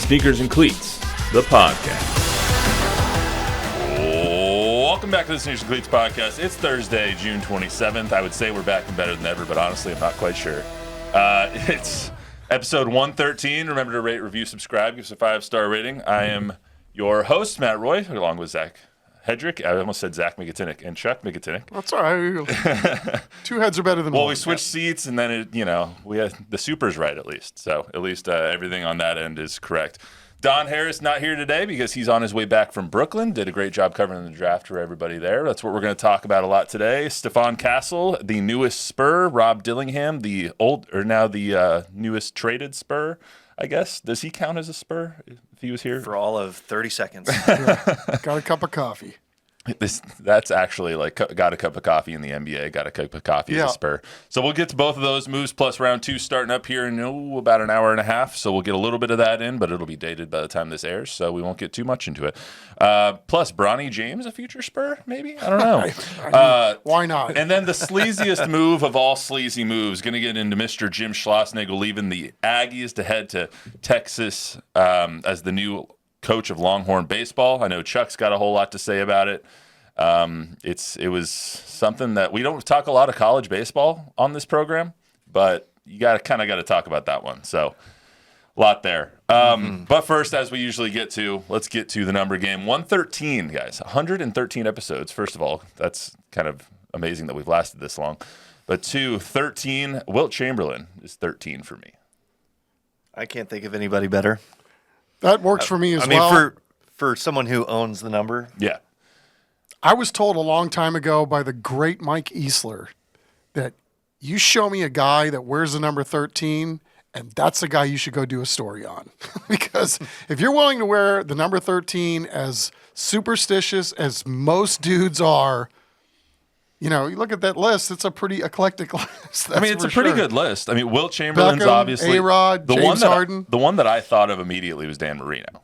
Sneakers and Cleats, the podcast. Welcome back to the Sneakers and Cleats podcast. It's Thursday, June 27th. I would say we're back and better than ever, but honestly, I'm not quite sure. It's episode 113. Remember to rate, review, subscribe, give us a 5-star rating. I am your host, Matt Roy, along with Zack Hedrick. I almost said Zach Migatinick and Chuck Migatinick. That's all right. Two heads are better than one. Well, we switched seats, and then, we had the super's right at least. So at least everything on that end is correct. Don Harris not here today because he's on his way back from Brooklyn. Did a great job covering the draft for everybody there. That's what we're going to talk about a lot today. Stephon Castle, the newest Spur. Rob Dillingham, the newest traded Spur, I guess. Does he count as a Spur if he was here? For all of 30 seconds. Got a cup of coffee. That's actually like got a cup of coffee in the NBA, got a cup of coffee as a Spur. So we'll get to both of those moves plus round two starting up here in about an hour and a half. So we'll get a little bit of that in, but it'll be dated by the time this airs, so we won't get too much into it. Plus, Bronny James, a future Spur, maybe? I don't know. I mean, why not? And then the sleaziest move of all sleazy moves, going to get into Mr. Jim Schlossnagle leaving the Aggies to head to Texas as the new coach of Longhorn baseball. I know Chuck's got a whole lot to say about it. It was something that we don't talk a lot of college baseball on this program, but you got to talk about that one. So a lot there. But first, as we usually get to, let's get to the number game. 113, guys. 113 episodes. First of all, that's kind of amazing that we've lasted this long. But 13. Wilt Chamberlain is 13 for me. I can't think of anybody better. That works for me as well. I mean, for someone who owns the number. Yeah. I was told a long time ago by the great Mike Easler that you show me a guy that wears the number 13, and that's the guy you should go do a story on. Because if you're willing to wear the number 13 as superstitious as most dudes are, you look at that list, it's a pretty eclectic list. It's a pretty good list. I mean, Wilt Chamberlain's Beckham, obviously A-Rod, James Harden. The one that I thought of immediately was Dan Marino.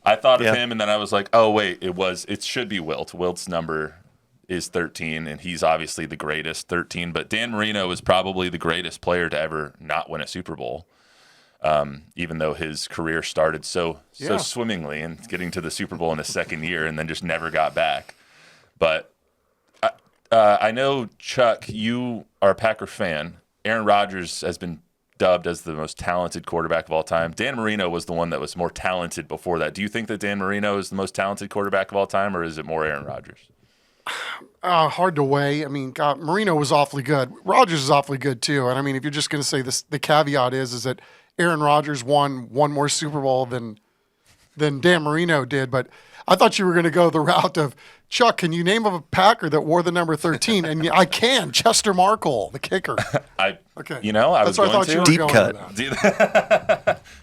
I thought of him, and then I was like, oh, wait, it should be Wilt. Wilt's number is 13, and he's obviously the greatest, 13. But Dan Marino is probably the greatest player to ever not win a Super Bowl, even though his career started so swimmingly and getting to the Super Bowl in his second year and then just never got back. But I know, Chuck, you are a Packer fan. Aaron Rodgers has been dubbed as the most talented quarterback of all time. Dan Marino was the one that was more talented before that. Do you think that Dan Marino is the most talented quarterback of all time, or is it more Aaron Rodgers? Hard to weigh. I mean, God, Marino was awfully good. Rodgers is awfully good too. And I mean, if you're just going to say this, the caveat is that Aaron Rodgers won one more Super Bowl than Dan Marino did. But I thought you were going to go the route of, Chuck, can you name a Packer that wore the number 13? And I can. Chester Markle, the kicker. I That's was going to. Deep cut.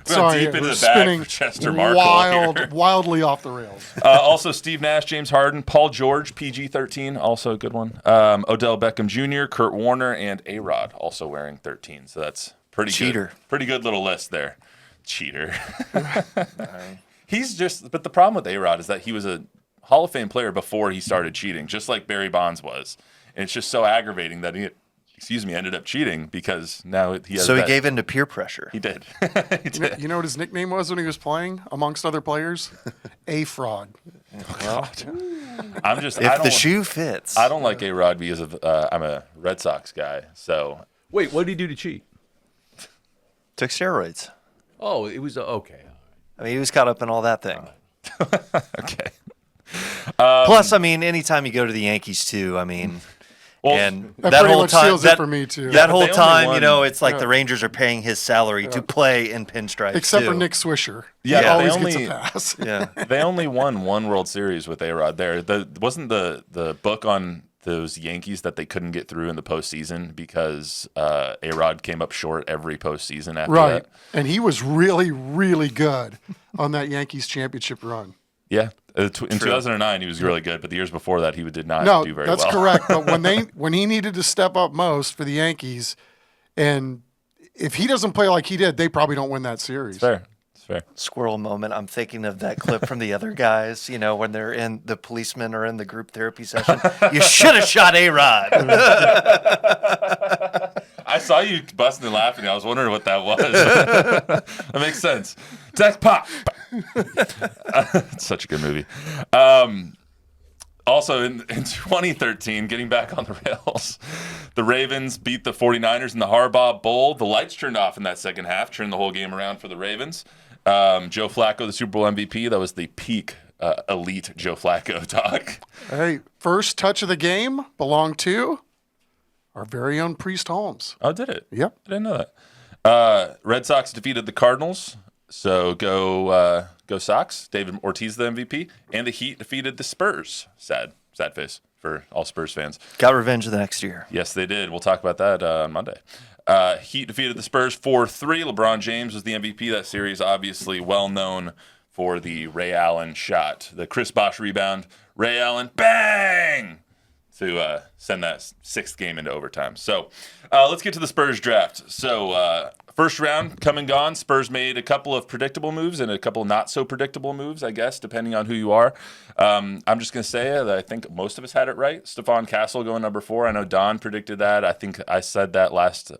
Sorry, deep into we're the spinning bag for Chester Markle. Wildly off the rails. Also, Steve Nash, James Harden, Paul George, PG-13, also a good one. Odell Beckham Jr., Kurt Warner, and A-Rod also wearing 13. So that's pretty good. Pretty good little list there. Cheater. But the problem with A-Rod is that he was a Hall of Fame player before he started cheating, just like Barry Bonds was. And it's just so aggravating that he ended up cheating because now he has. So he gave in to peer pressure. He did. You know what his nickname was when he was playing, amongst other players? A-Fraud. Oh, God. If the shoe fits. I don't like A-Rod because I'm a Red Sox guy. So wait, what did he do to cheat? Took steroids. Oh, it was okay. I mean, he was caught up in all that thing. Okay. Plus, I mean, anytime you go to the Yankees too, I mean, and that whole time seals it for me too. That whole time, it's like the Rangers are paying his salary to play in pinstripes, except for Nick Swisher. Yeah, he always gets a pass. Yeah, they only won one World Series with A-Rod. There, wasn't the book on those Yankees that they couldn't get through in the postseason because A-Rod came up short every postseason after that. And he was really, really good on that Yankees championship run. Yeah. In 2009, he was really good, but the years before that, he did not do very well. No, that's correct. But when he needed to step up most for the Yankees, and if he doesn't play like he did, they probably don't win that series. It's fair. Squirrel moment. I'm thinking of that clip from the other guys, when they're in the policemen are in the group therapy session. You should have shot A-Rod. I saw you busting and laughing. I was wondering what that was. That makes sense. Zack, pop. It's such a good movie. Also, in 2013, getting back on the rails, the Ravens beat the 49ers in the Harbaugh Bowl. The lights turned off in that second half, turned the whole game around for the Ravens. Joe Flacco, the Super Bowl MVP. That was the peak elite Joe Flacco talk. Hey, first touch of the game belonged to our very own Priest Holmes. Oh, did it? Yep. I didn't know that. Red Sox defeated the Cardinals. So go Sox. David Ortiz, the MVP. And the Heat defeated the Spurs. Sad face for all Spurs fans. Got revenge the next year. Yes, they did. We'll talk about that on Monday. Heat defeated the Spurs 4-3. LeBron James was the MVP of that series, obviously well known for the Ray Allen shot. The Chris Bosh rebound. Ray Allen, bang! To send that sixth game into overtime. So let's get to the Spurs draft. So first round, come and gone. Spurs made a couple of predictable moves and a couple not so predictable moves, I guess, depending on who you are. I'm just going to say that I think most of us had it right. Stephon Castle going number 4. I know Don predicted that. I think I said that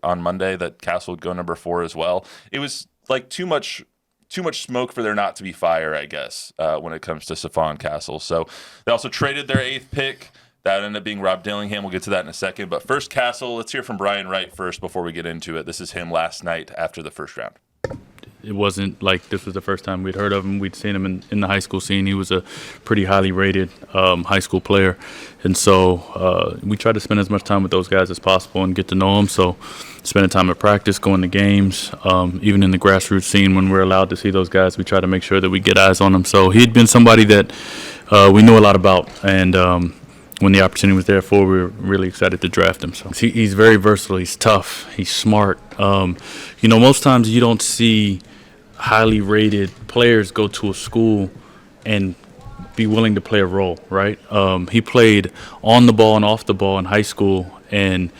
on Monday that Castle would go number 4 as well. It was like too much smoke for there not to be fire, I guess, when it comes to Stephon Castle. So they also traded their 8th pick. That ended up being Rob Dillingham. We'll get to that in a second. But first, Castle, let's hear from Brian Wright first before we get into it. This is him last night after the first round. It wasn't like this was the first time we'd heard of him. We'd seen him in the high school scene. He was a pretty highly rated high school player. And so we tried to spend as much time with those guys as possible and get to know them. So spending time at practice, going to games, even in the grassroots scene when we're allowed to see those guys, we try to make sure that we get eyes on them. So he'd been somebody that we knew a lot about. And when the opportunity was there for, we were really excited to draft him. So he's very versatile. He's tough. He's smart. Most times you don't see highly rated players go to a school and be willing to play a role, right? He played on the ball and off the ball in high school and,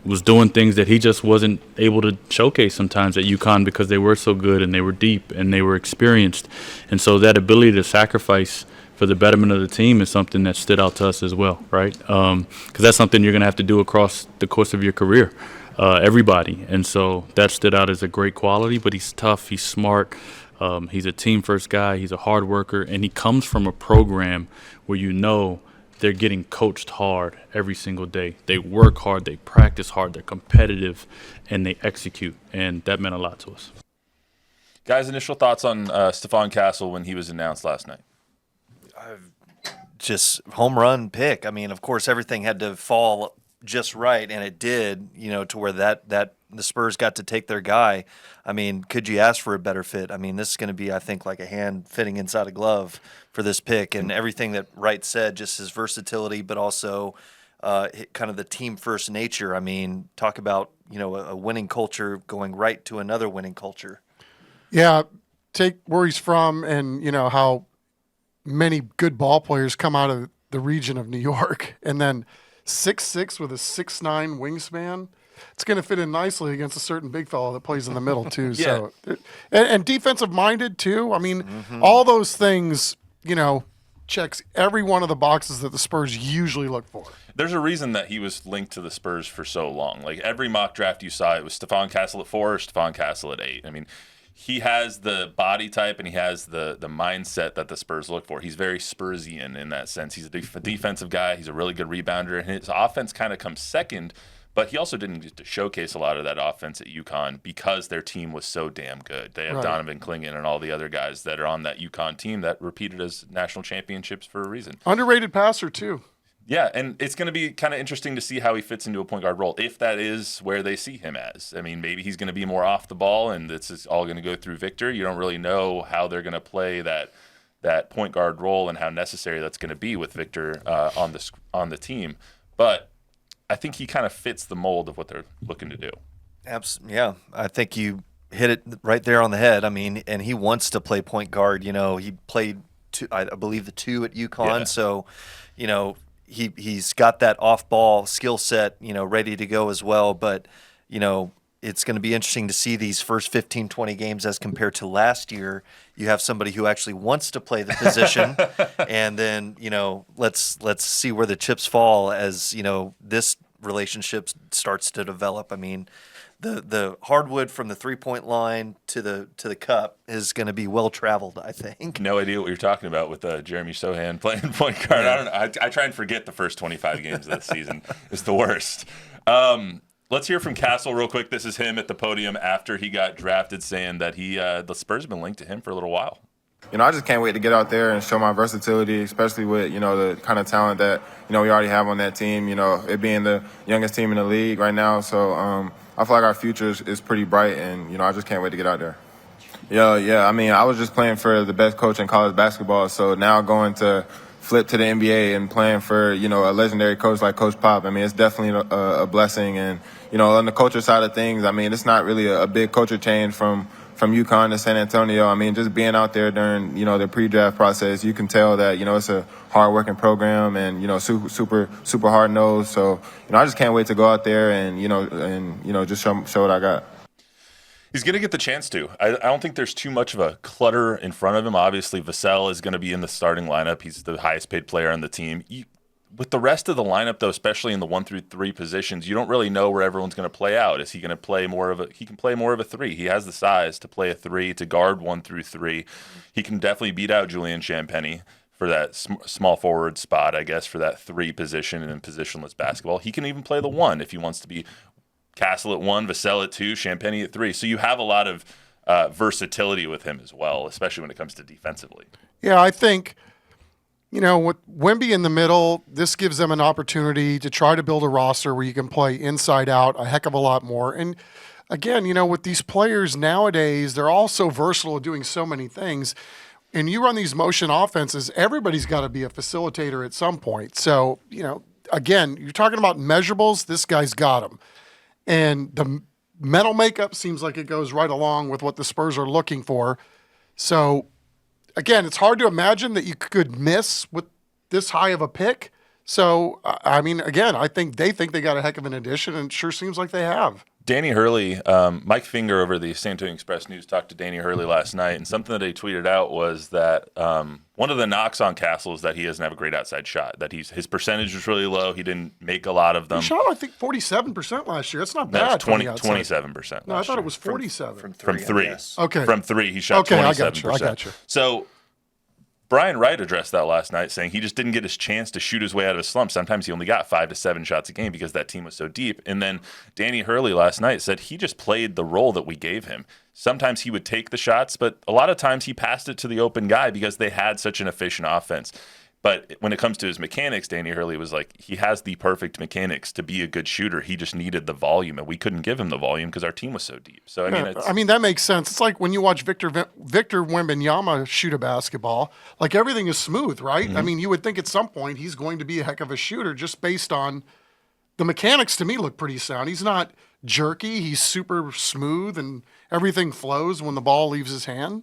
was doing things that he just wasn't able to showcase sometimes at UConn because they were so good and they were deep and they were experienced. And so that ability to sacrifice for the betterment of the team is something that stood out to us as well, right? Because that's something you're going to have to do across the course of your career, everybody. And so that stood out as a great quality, but he's tough, he's smart, he's a team-first guy, he's a hard worker, and he comes from a program where they're getting coached hard every single day. They work hard, they practice hard, they're competitive, and they execute, and that meant a lot to us. Guys, initial thoughts on Stephon Castle when he was announced last night? Just home run pick. I mean, of course, everything had to fall just right, and it did, to where that the Spurs got to take their guy. I mean, could you ask for a better fit? I mean, this is going to be, I think, like a hand fitting inside a glove for this pick, and everything that Wright said, just his versatility, but also kind of the team-first nature. I mean, talk about, a winning culture going right to another winning culture. Yeah, take where he's from and, how many good ball players come out of the region of New York, and then 6'6" with a 6'9" wingspan. It's going to fit in nicely against a certain big fellow that plays in the middle too. Yeah. So, and defensive minded too. I mean, all those things, checks every one of the boxes that the Spurs usually look for. There's a reason that he was linked to the Spurs for so long. Like every mock draft you saw, it was Stephon Castle at 4 or Stephon Castle at 8. I mean, he has the body type and he has the mindset that the Spurs look for. He's very Spursian in that sense. He's a defensive guy. He's a really good rebounder, and his offense kind of comes second. But he also didn't get to showcase a lot of that offense at UConn because their team was so damn good. They have Right. Donovan Clingan and all the other guys that are on that UConn team that repeated as national championships for a reason. Underrated passer too. Yeah, and it's going to be kind of interesting to see how he fits into a point guard role, if that is where they see him as. I mean, maybe he's going to be more off the ball, and this is all going to go through Victor. You don't really know how they're going to play that point guard role and how necessary that's going to be with Victor on the team. But I think he kind of fits the mold of what they're looking to do. Yeah, I think you hit it right there on the head. I mean, and he wants to play point guard. He played I believe the 2 at UConn, Yeah. so he's got that off-ball skill set, ready to go as well. But, it's going to be interesting to see these first 15, 20 games as compared to last year. You have somebody who actually wants to play the position, and then, let's see where the chips fall as, this relationships starts to develop. I mean, the hardwood from the 3-point line to the cup is going to be well traveled, I think. No idea what you're talking about with Jeremy Sohan playing point guard. Yeah. I don't know. I try and forget the first 25 games of the season. It's the worst. Let's hear from Castle real quick. This is him at the podium after he got drafted, saying that the Spurs have been linked to him for a little while. I just can't wait to get out there and show my versatility, especially with, the kind of talent that, we already have on that team, it being the youngest team in the league right now. So I feel like our future is pretty bright, and, I just can't wait to get out there. Yeah. I mean, I was just playing for the best coach in college basketball, so now going to flip to the NBA and playing for, a legendary coach like Coach Pop, I mean, it's definitely a blessing. And, on the culture side of things, I mean, it's not really a big culture change from UConn to San Antonio. I mean, just being out there during, the pre-draft process, you can tell that, it's a hard-working program and, super hard-nosed. So, I just can't wait to go out there and, just show what I got. He's going to get the chance to. I don't think there's too much of a clutter in front of him. Obviously, Vassell is going to be in the starting lineup. He's the highest-paid player on the team. With the rest of the lineup, though, especially in the 1 through 3 positions, you don't really know where everyone's going to play out. Is he going to play more of a? He can play more of a 3. He has the size to play a 3, to guard 1 through 3. He can definitely beat out Julian Champagnie for that small forward spot, I guess, for that 3 position in positionless basketball. He can even play the 1 if he wants to be Castle at 1, Vassell at 2, Champagnie at 3. So you have a lot of versatility with him as well, especially when it comes to defensively. Yeah, I think, with Wemby in the middle, this gives them an opportunity to try to build a roster where you can play inside out a heck of a lot more. And again, with these players nowadays, they're all so versatile at doing so many things. And you run these motion offenses, everybody's got to be a facilitator at some point. So, again, you're talking about measurables, this guy's got them. And the mental makeup seems like it goes right along with what the Spurs are looking for. So, again, it's hard to imagine that you could miss with this high of a pick. So, I mean, again, I think they got a heck of an addition, and it sure seems like they have. Danny Hurley, Mike Finger over the San Antonio Express News talked to Danny Hurley last night, and something that he tweeted out was that one of the knocks on Castle is that he doesn't have a great outside shot, that his percentage was really low. He didn't make a lot of them. He shot, I think, 47% last year. That's not bad. That's 27%. No, I thought it was 47. From 3. Yes. Okay. From 3, he shot 27%. I got you. So Brian Wright addressed that last night, saying he just didn't get his chance to shoot his way out of a slump. Sometimes he only got 5 to 7 shots a game because that team was so deep. And then Danny Hurley last night said he just played the role that we gave him. Sometimes he would take the shots, but a lot of times he passed it to the open guy because they had such an efficient offense. But when it comes to his mechanics, Danny Hurley was like, he has the perfect mechanics to be a good shooter. He just needed the volume, and we couldn't give him the volume because our team was so deep. So I mean, that makes sense. It's like when you watch Victor Wembanyama shoot a basketball, like everything is smooth, right? Mm-hmm. I mean, you would think at some point he's going to be a heck of a shooter just based on the mechanics. To me, look pretty sound. He's not jerky. He's super smooth, and everything flows when the ball leaves his hand.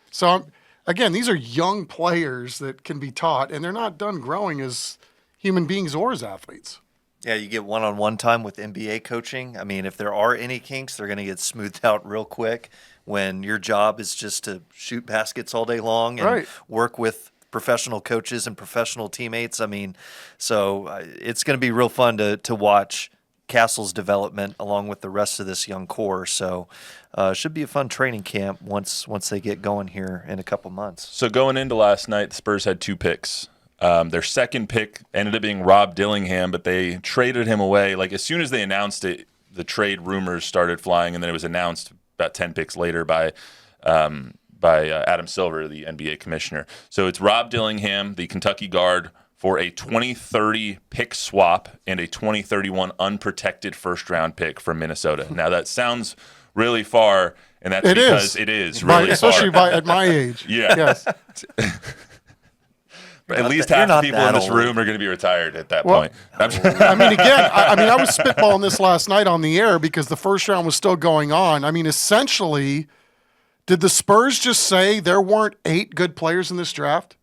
So again, these are young players that can be taught, and they're not done growing as human beings or as athletes. Yeah, you get one-on-one time with NBA coaching. I mean, if there are any kinks, they're going to get smoothed out real quick when your job is just to shoot baskets all day long and work with professional coaches and professional teammates. I mean, so it's going to be real fun to watch Castle's development along with the rest of this young core. So should be a fun training camp once they get going here in a couple months. So going into last night, the Spurs had 2 picks. Their second pick ended up being Rob Dillingham, but they traded him away. Like as soon as they announced it, the trade rumors started flying, and then it was announced about 10 picks later by Adam Silver, the NBA commissioner. So it's Rob Dillingham, the Kentucky guard, for a 2030 pick swap and a 2031 unprotected first-round pick from Minnesota. Now, that sounds really far, and that's because it is really far. Especially at my age. Yeah. Yes. But at least half the people in this room are going to be retired at that point. I mean, again, I was spitballing this last night on the air because the first round was still going on. I mean, essentially, did the Spurs just say there weren't 8 good players in this draft?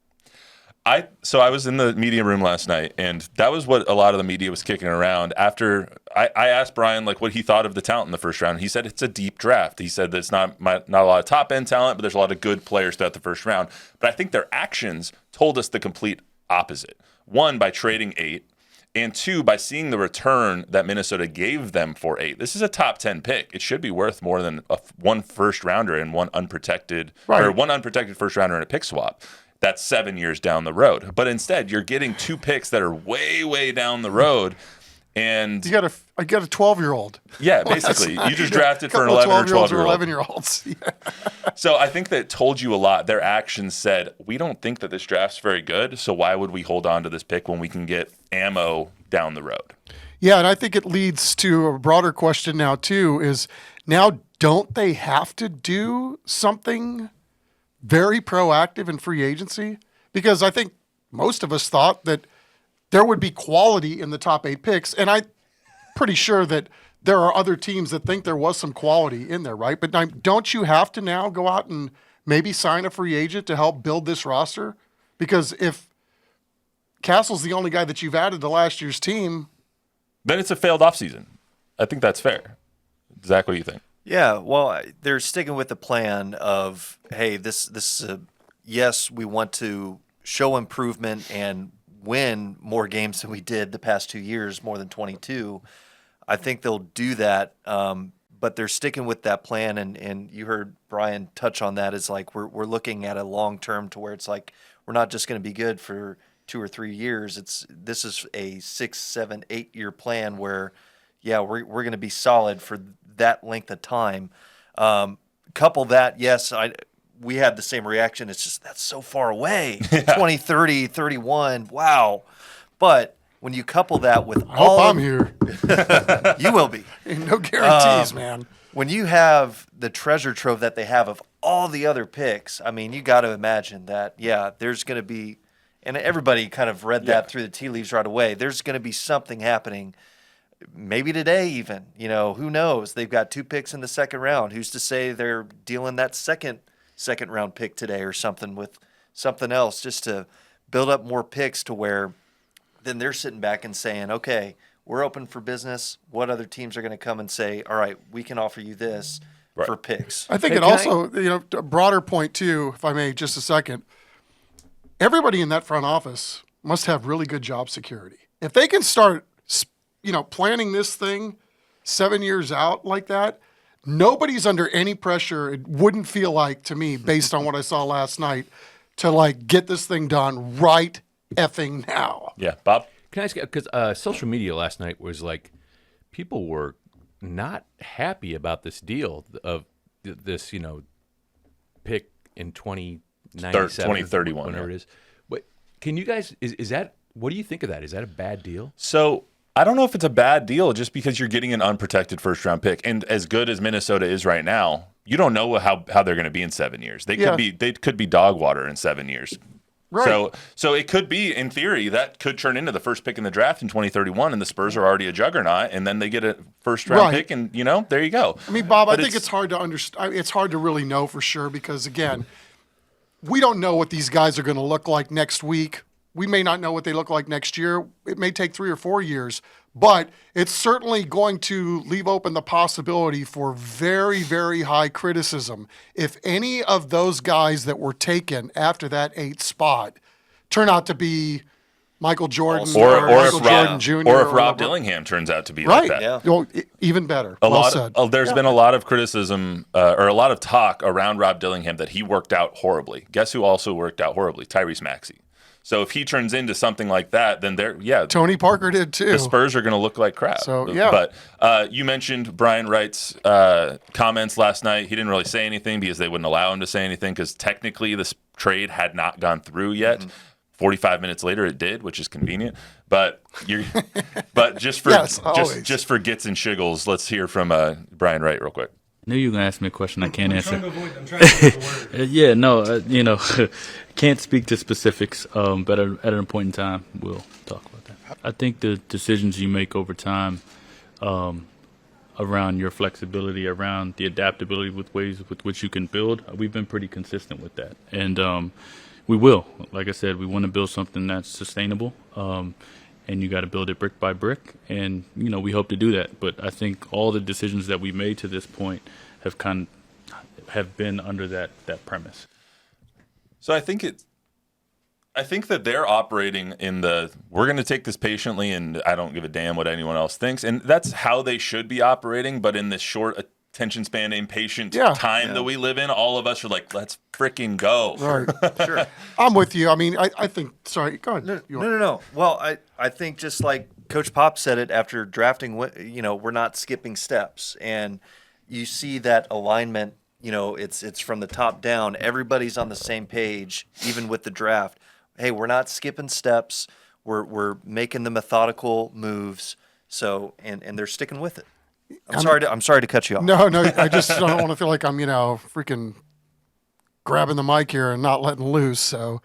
So I was in the media room last night, and that was what a lot of the media was kicking around. After I asked Brian what he thought of the talent in the first round. He said it's a deep draft. He said that it's not a lot of top-end talent, but there's a lot of good players throughout the first round. But I think their actions told us the complete opposite. One, by trading 8, And 2, by seeing the return that Minnesota gave them for 8. This is a top 10 pick. It should be worth more than one first rounder and one unprotected first rounder and a pick swap. That's 7 years down the road. But instead, you're getting 2 picks that are way, way down the road. And I got a 12-year-old. Yeah, basically. You just drafted for an 11 or 12-year-old. 11-year-olds. Yeah. So I think that told you a lot. Their actions said, we don't think that this draft's very good, so why would we hold on to this pick when we can get ammo down the road? Yeah, and I think it leads to a broader question now, too, is now don't they have to do something very proactive in free agency? Because I think most of us thought that there would be quality in the top 8 picks, and I'm pretty sure that there are other teams that think there was some quality in there, right? But now, don't you have to now go out and maybe sign a free agent to help build this roster? Because if Castle's the only guy that you've added to last year's team, then it's a failed offseason. I think that's fair. Zach, what do you think? Yeah, well, they're sticking with the plan of, hey, this is yes, we want to show improvement and win more games than we did the past 2 years, more than 22. I think they'll do that, but they're sticking with that plan. And you heard Brian touch on that. Is like we're looking at a long term to where it's like we're not just going to be good for 2 or 3 years. This is a 6, 7, 8 year plan where, yeah, we're going to be solid for that length of time. Couple that, yes, we had the same reaction. It's just that's so far away. 2030, 31. Wow. But when you couple that with I hope I'm here. You will be. No guarantees, man. When you have the treasure trove that they have of all the other picks, I mean, you got to imagine that, yeah, there's going to be, and everybody kind of read that through the tea leaves right away. There's going to be something happening. Maybe today even, who knows? They've got 2 picks in the second round. Who's to say they're dealing that second round pick today or something with something else just to build up more picks to where then they're sitting back and saying, okay, we're open for business. What other teams are going to come and say, all right, we can offer you this for picks? I think a broader point too, if I may, just a second. Everybody in that front office must have really good job security. If they can start, planning this thing 7 years out like that, nobody's under any pressure. It wouldn't feel like, to me, based on what I saw last night, to get this thing done right effing now. Yeah, Bob? Can I ask you, because social media last night was like, people were not happy about this deal of this, pick in 2097. 2031. Whenever it is. But can you guys, is that, what do you think of that? Is that a bad deal? So I don't know if it's a bad deal just because you're getting an unprotected first-round pick. And as good as Minnesota is right now, you don't know how they're going to be in 7 years. They could be dog water in 7 years. Right. So it could be, in theory, that could turn into the first pick in the draft in 2031, and the Spurs are already a juggernaut, and then they get a first-round pick, and, there you go. I mean, Bob, but I think it's hard to understand. It's hard to really know for sure because, again, we don't know what these guys are going to look like next week. We may not know what they look like next year. It may take 3 or 4 years, but it's certainly going to leave open the possibility for very, very high criticism if any of those guys that were taken after that 8th spot turn out to be Michael Jordan or Michael Jordan Jr. Or if Rob Dillingham turns out to be like that. Yeah. Well, even better. There's been a lot of criticism or a lot of talk around Rob Dillingham that he worked out horribly. Guess who also worked out horribly? Tyrese Maxey. So if he turns into something like that, then Tony Parker did too. The Spurs are going to look like crap. So yeah. But you mentioned Brian Wright's comments last night. He didn't really say anything because they wouldn't allow him to say anything because technically this trade had not gone through yet. Mm-hmm. 45 minutes later, it did, which is convenient. But just for just for gits and shiggles, let's hear from Brian Wright real quick. I knew you were going to ask me a question I can't answer. I'm trying to avoid the word. Yeah, no, can't speak to specifics, but at an point in time, we'll talk about that. I think the decisions you make over time around your flexibility, around the adaptability with ways with which you can build, we've been pretty consistent with that. And we will. Like I said, we want to build something that's sustainable, and you got to build it brick by brick. And, we hope to do that. But I think all the decisions that we made to this point have been under that premise. So I think I think that they're operating in we're going to take this patiently, and I don't give a damn what anyone else thinks, and that's how they should be operating. But in this short attention span, impatient time that we live in, all of us are like, let's freaking go. Right. Sure. I'm with you. I mean, I think. Sorry, go ahead. No. Well, I think just like Coach Pop said it after drafting, we're not skipping steps, and you see that alignment. It's from the top down. Everybody's on the same page, even with the draft. Hey, we're not skipping steps. We're making the methodical moves. So and they're sticking with it. I'm sorry to cut you off. No, I just don't want to feel like I'm freaking grabbing the mic here and not letting loose. So,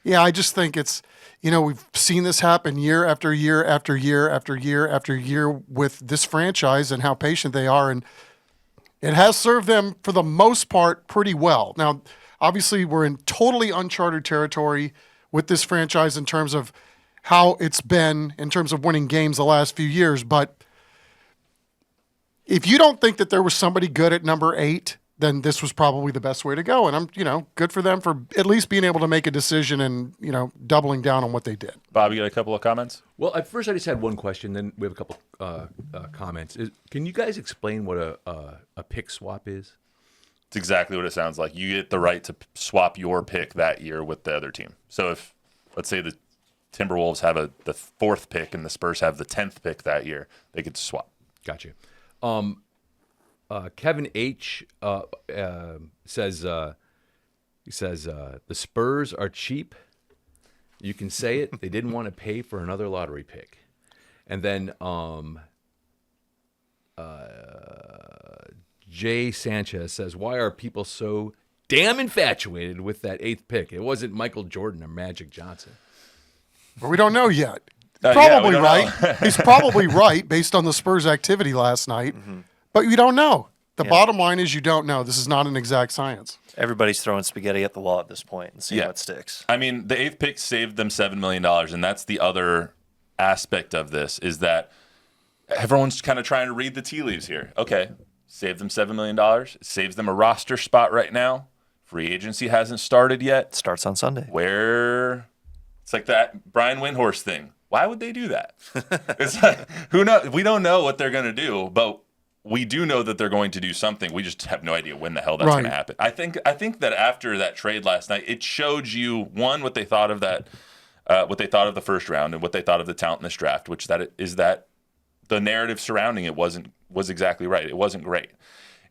yeah, I just think it's we've seen this happen year after year after year after year after year with this franchise and how patient they are, and it has served them for the most part pretty well. Now, obviously, we're in totally uncharted territory with this franchise in terms of how it's been in terms of winning games the last few years. But if you don't think that there was somebody good at number 8, then this was probably the best way to go. And I'm, good for them for at least being able to make a decision and, doubling down on what they did. Bob, you got a couple of comments? Well, at first I just had one question, then we have a couple comments. Can you guys explain what a pick swap is? It's exactly what it sounds like. You get the right to swap your pick that year with the other team. So if, let's say, the Timberwolves have the 4th pick and the Spurs have the 10th pick that year, they get to swap. Gotcha. Kevin H says the Spurs are cheap. You can say it. They didn't want to pay for another lottery pick. And then Jay Sanchez says, why are people so damn infatuated with that 8th pick? It wasn't Michael Jordan or Magic Johnson. But we don't know yet. Probably right. He's probably right based on the Spurs' activity last night. Mm-hmm. But you don't know. The bottom line is you don't know. This is not an exact science. Everybody's throwing spaghetti at the wall at this point and seeing what sticks. I mean, the 8th pick saved them $7 million, and that's the other aspect of this is that everyone's kind of trying to read the tea leaves here. Okay, saved them $7 million. It saves them a roster spot right now. Free agency hasn't started yet. It starts on Sunday. It's like that Brian Windhorst thing. Why would they do that? It's like, who knows? We don't know what they're going to do, but we do know that they're going to do something. We just have no idea when the hell that's going to happen. I think that after that trade last night, it showed you what they thought of that, what they thought of the first round, and what they thought of the talent in this draft. Which is that the narrative surrounding it was exactly right. It wasn't great.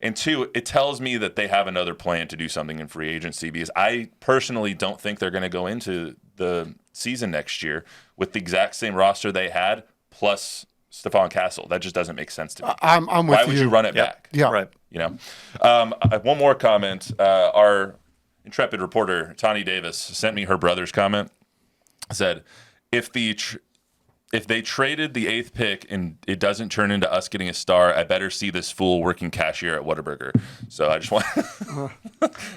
And 2, it tells me that they have another plan to do something in free agency, because I personally don't think they're going to go into the season next year with the exact same roster they had plus Stephon Castle. That just doesn't make sense to me. I'm with you. Why would you run it back? Yeah. Right. One more comment. Our intrepid reporter, Tani Davis, sent me her brother's comment. Said, if they traded the 8th pick and it doesn't turn into us getting a star, I better see this fool working cashier at Whataburger. So I just want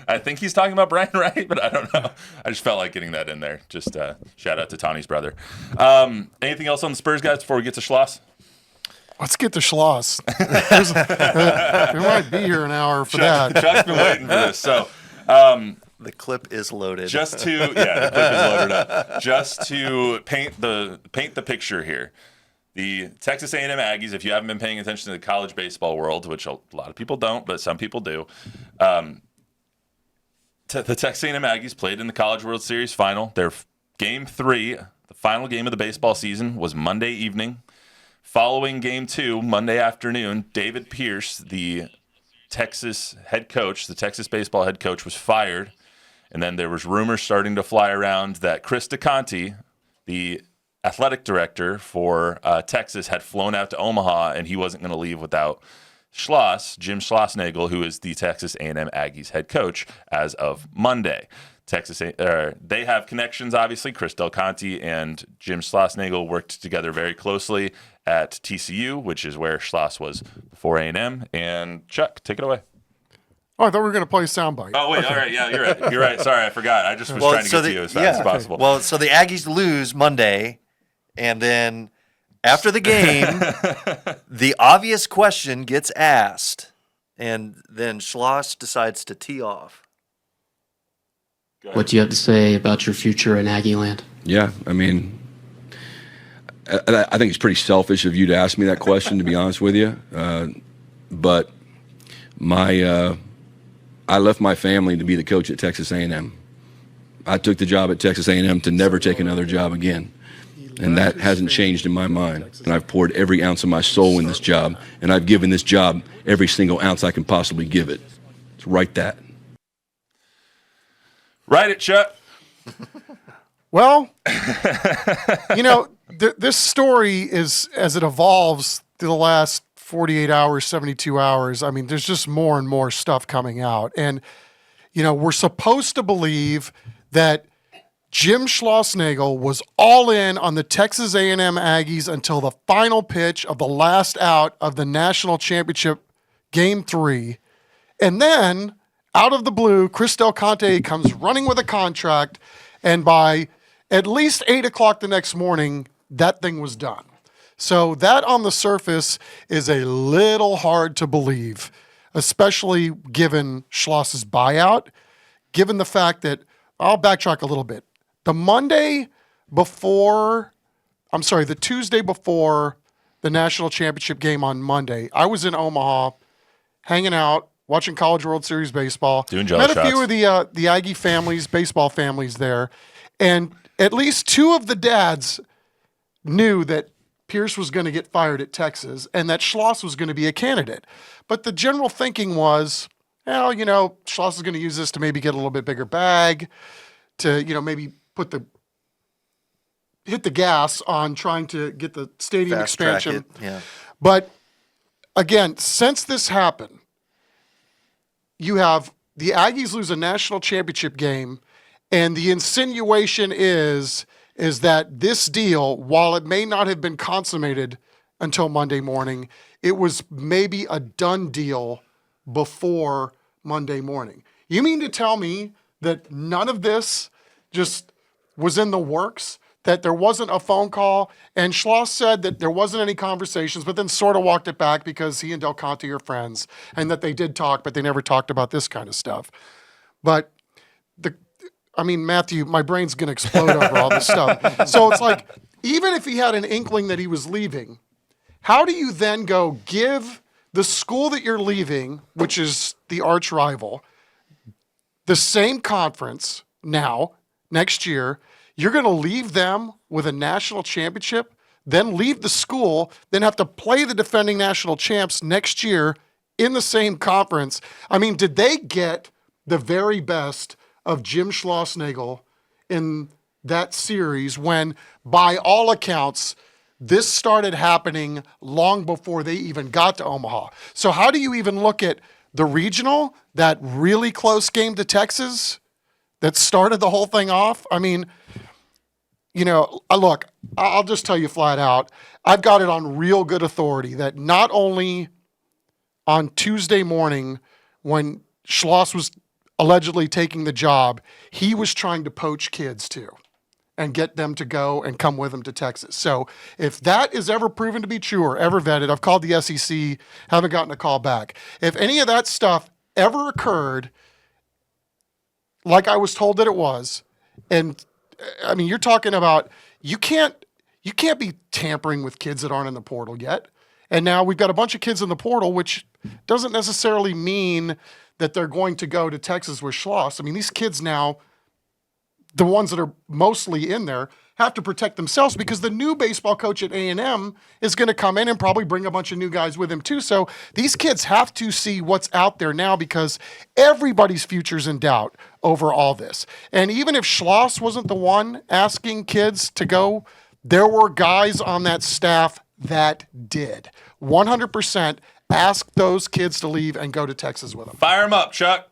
I think he's talking about Brian Wright, but I don't know. I just felt like getting that in there. Just shout out to Tani's brother. Anything else on the Spurs, guys, before we get to Schloss? Let's get to Schloss. We might be here an hour for that. Chuck's been waiting for this. So the clip is loaded. The clip is loaded up. Just to paint the picture here. The Texas A&M Aggies, if you haven't been paying attention to the college baseball world, which a lot of people don't, but some people do, the Texas A&M Aggies played in the College World Series final. Their Game 3, the final game of the baseball season, was Monday evening. Following Game 2, Monday afternoon, David Pierce, the Texas head coach, the Texas baseball head coach, was fired. And then there was rumors starting to fly around that Chris DeConti, the athletic director for Texas, had flown out to Omaha, and he wasn't going to leave without Jim Schlossnagle, who is the Texas A&M Aggies head coach as of Monday. They have connections, obviously. Chris DelConte and Jim Schlossnagle worked together very closely at TCU, which is where Schloss was before A&M. And Chuck, take it away. Oh, I thought we were going to play a soundbite. Oh, wait. Okay. All right. Yeah, you're right. You're right. Sorry, I forgot. I just was trying to get to you as fast as possible. Well, so the Aggies lose Monday, and then after the game, the obvious question gets asked, and then Schloss decides to tee off. what do you have to say about your future in Aggie land? Yeah, I mean, I think it's pretty selfish of you to ask me that question, to be honest with you. But I left my family to be the coach at Texas A&M. I took the job at Texas A&M to never take another job again. And that hasn't changed in my mind. And I've poured every ounce of my soul in this job, and I've given this job every single ounce I can possibly give it. So write that. Write it, Chuck. Well, this story is, as it evolves through the last 48 hours, 72 hours, I mean, there's just more and more stuff coming out. And, we're supposed to believe that Jim Schlossnagle was all in on the Texas A&M Aggies until the final pitch of the last out of the national championship game 3. And then, out of the blue, Chris Del Conte comes running with a contract, and by at least 8 o'clock the next morning, that thing was done. So that on the surface is a little hard to believe, especially given Schloss's buyout, given the fact that, I'll backtrack a little bit. The Tuesday before the national championship game on Monday, I was in Omaha hanging out, watching College World Series baseball. Doing jello Met a few of the Aggie families, baseball families there, and at least 2 of the dads knew that Pierce was going to get fired at Texas and that Schloss was going to be a candidate. But the general thinking was, Schloss is going to use this to maybe get a little bit bigger bag, to, maybe hit the gas on trying to get the stadium expansion. Yeah. But again, since this happened, you have the Aggies lose a national championship game, and the insinuation is that this deal, while it may not have been consummated until Monday morning, it was maybe a done deal before Monday morning. You mean to tell me that none of this just was in the works, that there wasn't a phone call, and Schloss said that there wasn't any conversations, but then sort of walked it back because he and Del Conte are friends, and that they did talk, but they never talked about this kind of stuff. But Matthew, my brain's going to explode over all this stuff. So it's like, even if he had an inkling that he was leaving, how do you then go give the school that you're leaving, which is the arch rival, the same conference next year? You're going to leave them with a national championship, then leave the school, then have to play the defending national champs next year in the same conference. I mean, did they get the very best of Jim Schlossnagle in that series when, by all accounts, this started happening long before they even got to Omaha? So how do you even look at the regional, that really close game to Texas that started the whole thing off? I mean, look, I'll just tell you flat out, I've got it on real good authority that not only on Tuesday morning when Schloss was allegedly taking the job, he was trying to poach kids too and get them to go and come with him to Texas. So if that is ever proven to be true or ever vetted, I've called the SEC, haven't gotten a call back. If any of that stuff ever occurred, like I was told that it was, and I mean, you're talking about you can't be tampering with kids that aren't in the portal yet. And now we've got a bunch of kids in the portal, which doesn't necessarily mean that they're going to go to Texas with Schloss. I mean, these kids now, the ones that are mostly in there, have to protect themselves because the new baseball coach at A&M is going to come in and probably bring a bunch of new guys with him too. So these kids have to see what's out there now because everybody's future's in doubt over all this. And even if Schloss wasn't the one asking kids to go, there were guys on that staff that did. 100% ask those kids to leave and go to Texas with them. Fire them up, Chuck.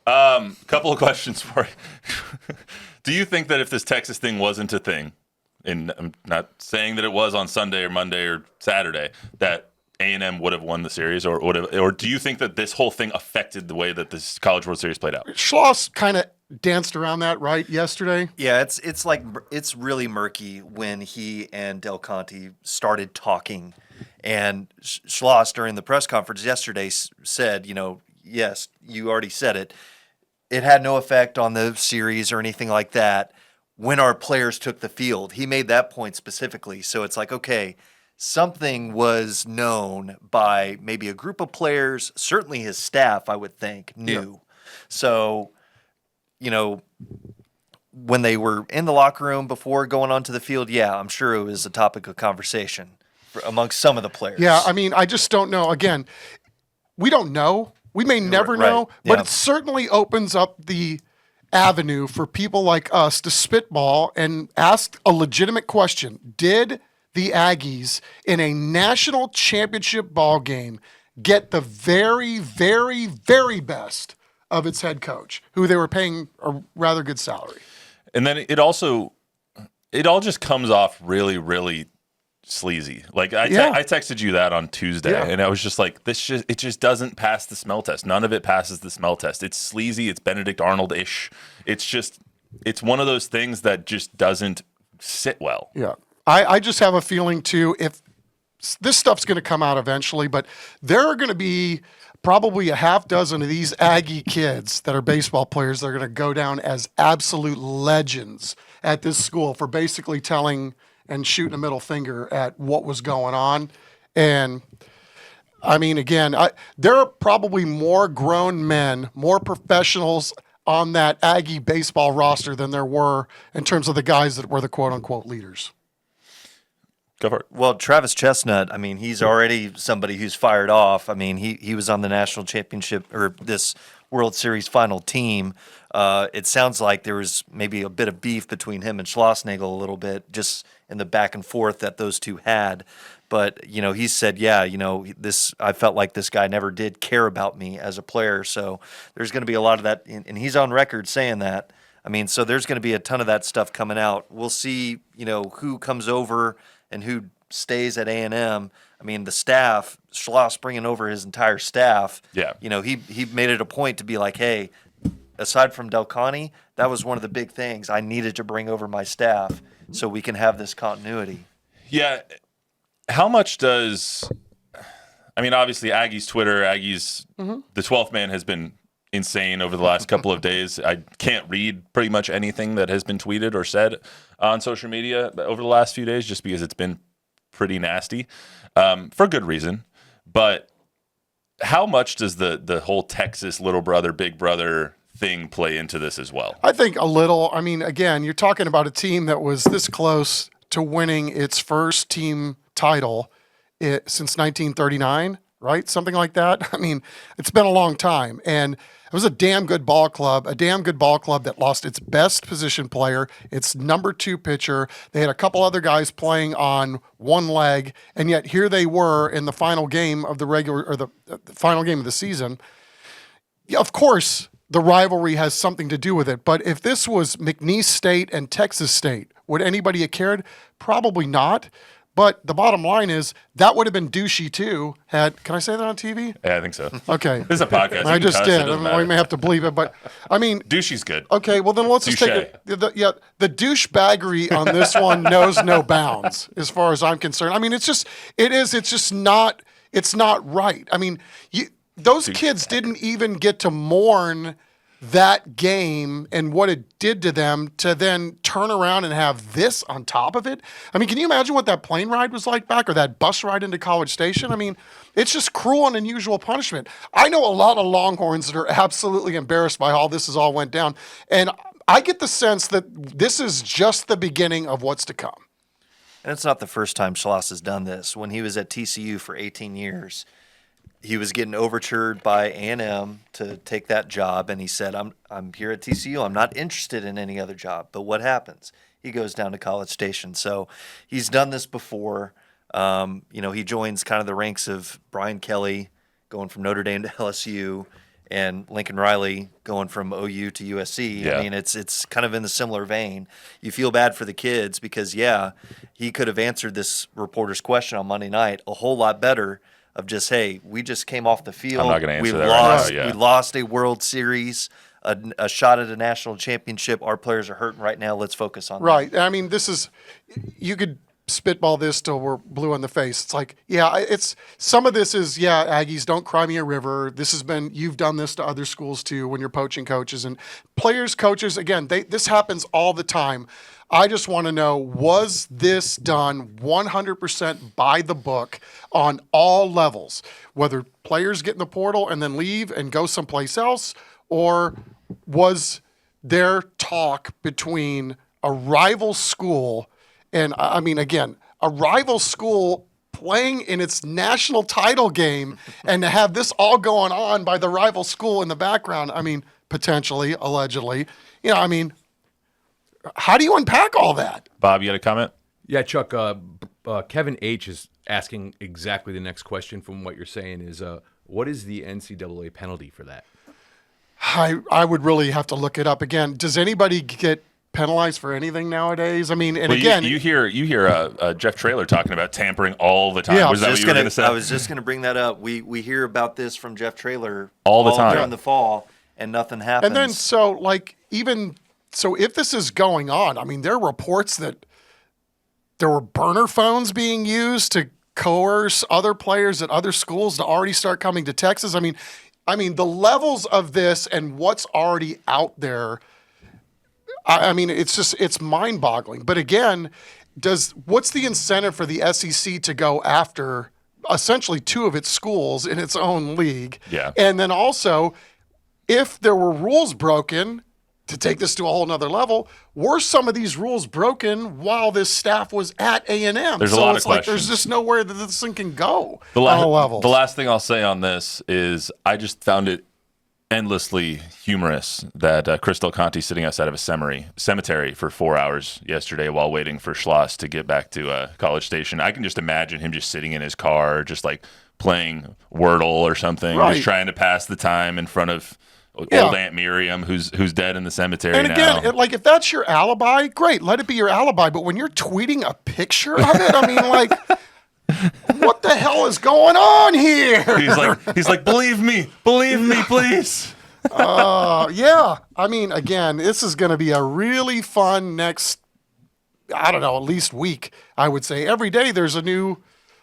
Couple of questions for you. Do you think that if this Texas thing wasn't a thing, and I'm not saying that it was on Sunday or Monday or Saturday, that A&M would have won the series, or do you think that this whole thing affected the way that this College World Series played out? Schloss kind of danced around that, right, yesterday? Yeah, it's really murky when he and Del Conte started talking. And Schloss, during the press conference yesterday, said, yes, you already said it. it had no effect on the series or anything like that when our players took the field. He made that point specifically. So it's like, okay, something was known by maybe a group of players, certainly his staff, I would think, knew. Yeah. So, when they were in the locker room before going onto the field, yeah, I'm sure it was a topic of conversation amongst some of the players. Yeah, I mean, I just don't know. Again, we don't know. We may never know, but it certainly opens up the avenue for people like us to spitball and ask a legitimate question. Did the Aggies in a national championship ball game get the very, very, very best of its head coach, who they were paying a rather good salary? And then it all just comes off really, really sleazy. Like I texted you that on Tuesday, and I was just like, it just doesn't pass the smell test. None of it passes the smell test. It's sleazy. It's Benedict Arnold-ish. It's one of those things that just doesn't sit well. Yeah. I just have a feeling too, if this stuff's going to come out eventually, but there are going to be probably a half dozen of these Aggie kids that are baseball players that are going to go down as absolute legends at this school for basically telling and shooting a middle finger at what was going on. And I mean, again, there are probably more grown men, more professionals on that Aggie baseball roster than there were in terms of the guys that were the quote unquote leaders. Go for it. Well, Travis Chestnut, I mean, he's already somebody who's fired off. I mean, he was on the national championship or this World Series final team. It sounds like there was maybe a bit of beef between him and Schlossnagle a little bit, just in the back and forth that those two had. But, he said, I felt like this guy never did care about me as a player. So there's going to be a lot of that. And he's on record saying that. I mean, so there's going to be a ton of that stuff coming out. We'll see, who comes over and who stays at A&M. I mean, the staff, Schloss bringing over his entire staff. Yeah. He made it a point to be like, hey, aside from Del Conte, that was one of the big things. I needed to bring over my staff so we can have this continuity. Yeah. How much does – I mean, obviously, Aggie's Twitter, the 12th man has been insane over the last couple of days. I can't read pretty much anything that has been tweeted or said on social media over the last few days just because it's been pretty nasty for good reason. But how much does the whole Texas little brother, big brother thing play into this as well? I think a little. I mean, again, you're talking about a team that was this close to winning its first team title since 1939, right? Something like that. I mean, it's been a long time. And it was a damn good ball club that lost its best position player, its number 2 pitcher. They had a couple other guys playing on one leg, and yet here they were in the final game of the final game of the season. Yeah, of course, the rivalry has something to do with it, but if this was McNeese State and Texas State, would anybody have cared? Probably not. But the bottom line is that would have been douchey too. Can I say that on TV? Yeah, I think so. Okay. This is a podcast. I just did. We may have to believe it, but I mean, douchey's good. Okay, well then let's just take it. The douchebaggery on this one knows no bounds as far as I'm concerned. I mean, it's just not right. I mean, those kids didn't even get to mourn that game and what it did to them to then turn around and have this on top of it. I mean, can you imagine what that plane ride was like back or that bus ride into College Station? I mean, it's just cruel and unusual punishment. I know a lot of Longhorns that are absolutely embarrassed by how this has all went down. And I get the sense that this is just the beginning of what's to come. And it's not the first time Schloss has done this. When he was at TCU for 18 years, he was getting overtured by A&M to take that job, and he said, I'm here at TCU. I'm not interested in any other job. But what happens? He goes down to College Station. So he's done this before. He joins kind of the ranks of Brian Kelly going from Notre Dame to LSU and Lincoln Riley going from OU to USC. Yeah. I mean, it's kind of in the similar vein. You feel bad for the kids because, he could have answered this reporter's question on Monday night a whole lot better of just, hey, we just came off the field. I'm not going to answer that right now. We lost a World Series, a shot at a national championship. Our players are hurting right now. Let's focus on that. Right. I mean, you could spitball this till we're blue in the face. It's like, yeah, it's some of this is, yeah, Aggies, don't cry me a river. This has been, you've done this to other schools too when you're poaching coaches and players, coaches. Again, this happens all the time. I just want to know, was this done 100% by the book on all levels, whether players get in the portal and then leave and go someplace else, or was there talk between a rival school and, I mean, again, a rival school playing in its national title game and to have this all going on by the rival school in the background, I mean, potentially, allegedly, you know, I mean, how do you unpack all that? Bob, you got a comment? Yeah, Chuck, Kevin H. is asking exactly the next question from what you're saying is, what is the NCAA penalty for that? I would really have to look it up again. Does anybody get penalized for anything nowadays? I mean, and well, again, you hear Jeff Traylor talking about tampering all the time. Yeah, Was that what you were going to say? I was just going to bring that up. We hear about this from Jeff Traylor all the time during the fall, and nothing happens. and then so if this is going on, I mean, there are reports that there were burner phones being used to coerce other players at other schools to already start coming to Texas. I mean, the levels of this and what's already out there. I mean, it's mind-boggling. But again, what's the incentive for the SEC to go after essentially two of its schools in its own league? Yeah. And then also, if there were rules broken, to take this to a whole nother level, were some of these rules broken while this staff was at A&M? There's a so lot it's of like questions. there's just nowhere that this thing can go on all levels. The last thing I'll say on this is I just found it endlessly humorous that Chris Del Conte sitting outside of a cemetery for 4 hours yesterday while waiting for Schloss to get back to College Station. I can just imagine him just sitting in his car, just like playing Wordle or something, Right. just trying to pass the time in front of old Aunt Miriam, who's dead in the cemetery And now. again, like if that's your alibi, great, let it be your alibi. But when you're tweeting a picture of it, I mean, like, what the hell is going on here? He's like, believe me, please. Yeah. I mean, again, this is going to be a really fun next, I don't know, at least week, I would say. Every day there's a new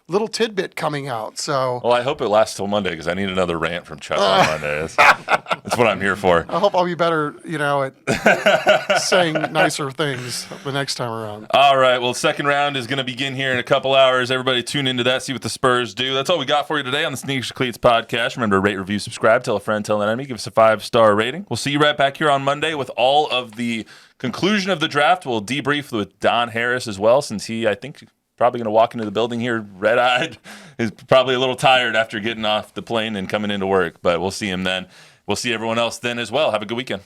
little tidbit coming out. So Well, I hope it lasts till Monday because I need another rant from Chuck on Monday. That's what I'm here for. I hope I'll be better, at saying nicer things the next time around. All right. Well, second round is going to begin here in a couple hours. Everybody tune into that, see what the Spurs do. That's all we got for you today on the Sneakers Cleats podcast. Remember to rate, review, subscribe, tell a friend, tell an enemy, give us a 5-star rating. We'll see you right back here on Monday with all of the conclusion of the draft. We'll debrief with Don Harris as well, since he, I think, probably going to walk into the building here red-eyed. He's probably a little tired after getting off the plane and coming into work, but we'll see him then. We'll see everyone else then as well. Have a good weekend.